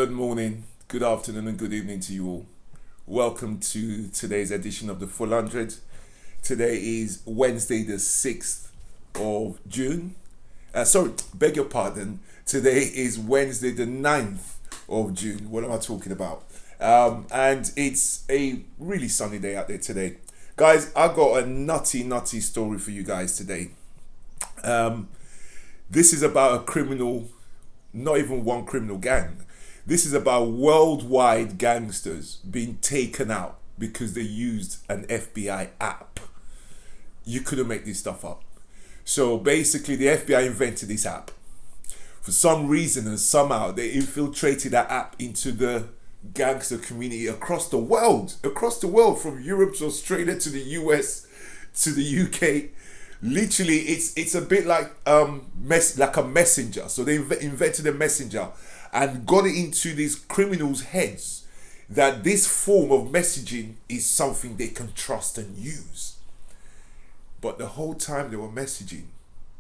Good morning, good afternoon, and good evening to you all. Welcome to today's edition of the Full 100. Today is Wednesday, the 6th of June. Beg your pardon. Today is Wednesday, the 9th of June. What am I talking about? And it's a really sunny day out there today. Guys, I got a nutty story for you guys today. This is about a criminal, not even one criminal gang. This is about worldwide gangsters being taken out because they used an FBI app. You couldn't make this stuff up. So basically the FBI invented this app. For some reason and somehow they infiltrated that app into the gangster community across the world, from Europe to Australia to the US to the UK. Literally, it's a bit like a messenger. So they invented a messenger and got it into these criminals' heads that this form of messaging is something they can trust and use. But the whole time they were messaging,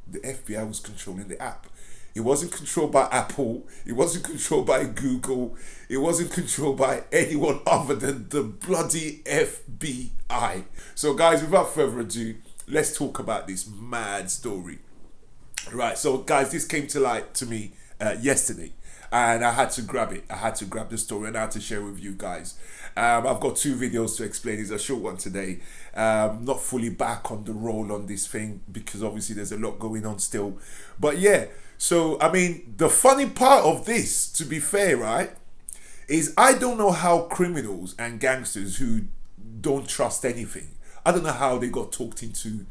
the FBI was controlling the app. It wasn't controlled by Apple. It wasn't controlled by Google. It wasn't controlled by anyone other than the bloody FBI. So guys, without further ado, let's talk about this mad story. Right, so guys, this came to light to me yesterday. And I had to grab it. I had to grab the story and I had to share with you guys. I've got two videos to explain. It's a short one today. Not fully back on the roll on this thing because obviously there's a lot going on still. But yeah, so I mean, the funny part of this, to be fair, right, is I don't know how criminals and gangsters who don't trust anything, I don't know how they got talked into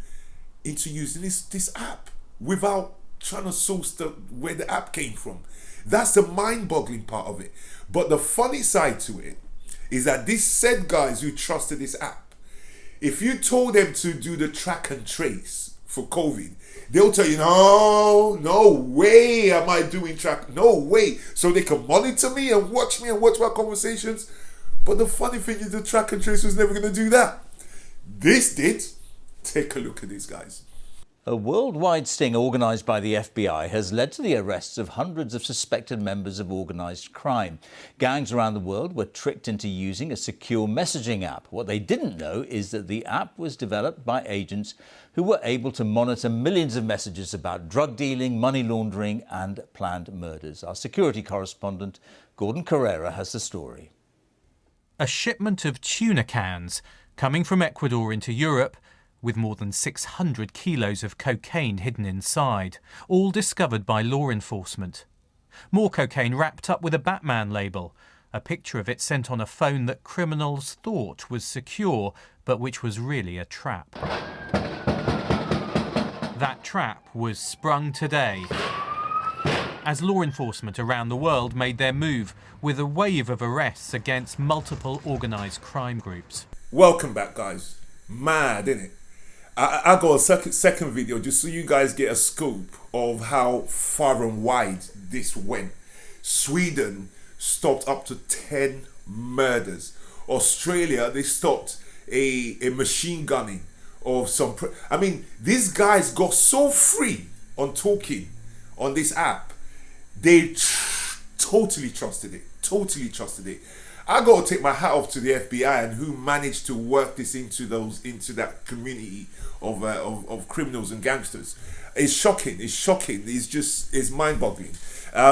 using this app without trying to source where the app came from. That's the mind-boggling part of it. But the funny side to it is that these said guys who trusted this app, if you told them to do the track and trace for COVID, they'll tell you, no way am I doing track, no way. So they can monitor me and watch my conversations. But the funny thing is the track and trace was never going to do that. This did. Take a look at these guys. A worldwide sting organised by the FBI has led to the arrests of hundreds of suspected members of organised crime. Gangs around the world were tricked into using a secure messaging app. What they didn't know is that the app was developed by agents who were able to monitor millions of messages about drug dealing, money laundering and planned murders. Our security correspondent, Gordon Carrera, has the story. A shipment of tuna cans coming from Ecuador into Europe with more than 600 kilos of cocaine hidden inside, all discovered by law enforcement. More cocaine wrapped up with a Batman label, a picture of it sent on a phone that criminals thought was secure, but which was really a trap. That trap was sprung today, as law enforcement around the world made their move with a wave of arrests against multiple organised crime groups. Welcome back, guys. Mad, innit? I got a second video just so you guys get a scope of how far and wide this went. Sweden stopped up to 10 murders. Australia, they stopped a machine gunning of some... I mean, these guys got so free on talking on this app. They totally trusted it. I got to take my hat off to the FBI and who managed to work this into that community of criminals and gangsters. It's shocking. It's mind-boggling.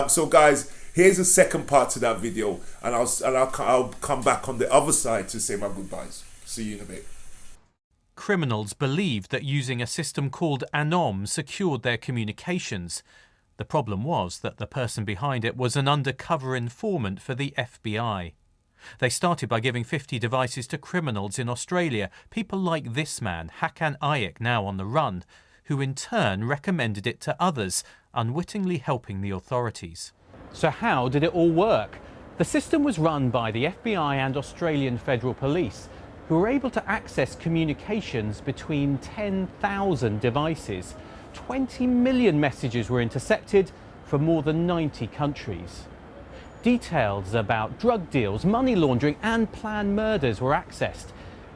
So guys, here's the second part to that video, and I'll come back on the other side to say my goodbyes. See you in a bit. Criminals believed that using a system called Anom secured their communications. The problem was that the person behind it was an undercover informant for the FBI. They started by giving 50 devices to criminals in Australia, people like this man, Hakan Ayek, now on the run, who in turn recommended it to others, unwittingly helping the authorities. So how did it all work? The system was run by the FBI and Australian Federal Police, who were able to access communications between 10,000 devices. 20 million messages were intercepted from more than 90 countries. Details about drug deals, money laundering and planned murders were accessed.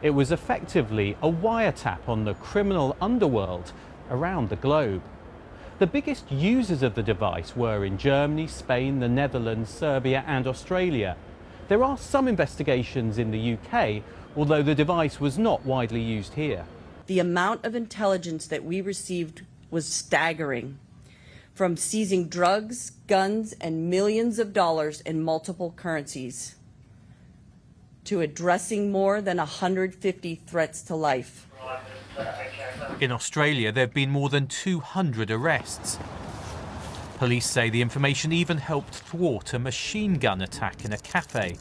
It was effectively a wiretap on the criminal underworld around the globe. The biggest users of the device were in Germany, Spain, the Netherlands, Serbia and Australia. There are some investigations in the UK, although the device was not widely used here. The amount of intelligence that we received was staggering. From seizing drugs, guns, and millions of dollars in multiple currencies, to addressing more than 150 threats to life. In Australia, there have been more than 200 arrests. Police say the information even helped thwart a machine gun attack in a cafe.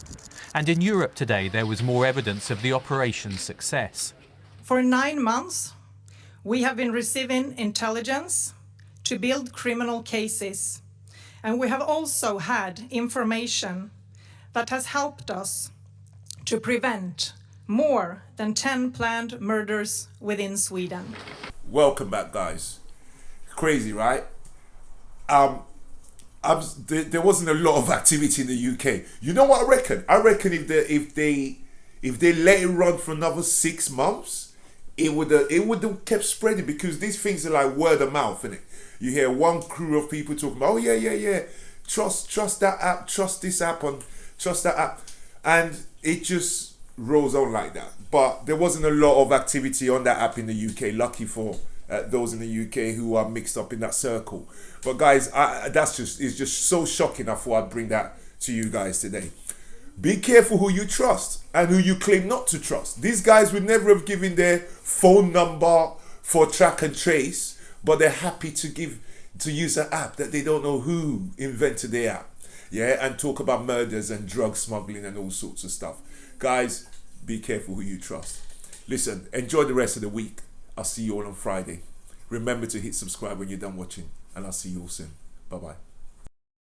And in Europe today, there was more evidence of the operation's success. For 9 months, we have been receiving intelligence to build criminal cases. And we have also had information that has helped us to prevent more than 10 planned murders within Sweden. Welcome back, guys. Crazy, right? There wasn't a lot of activity in the UK. You know what I reckon? I reckon if they let it run for another 6 months, it would have kept spreading, because these things are like word of mouth, innit? You hear one crew of people talking about, oh yeah, trust that app, trust this app, and trust that app, and it just rolls on like that. But there wasn't a lot of activity on that app in the UK. Lucky for those in the UK who are mixed up in that circle. But guys, it's just so shocking. I thought I'd bring that to you guys today. Be careful who you trust and who you claim not to trust. These guys would never have given their phone number for track and trace, but they're happy to use an app that they don't know who invented the app. Yeah, and talk about murders and drug smuggling and all sorts of stuff. Guys, be careful who you trust. Listen, enjoy the rest of the week. I'll see you all on Friday. Remember to hit subscribe when you're done watching, and I'll see you all soon. Bye-bye.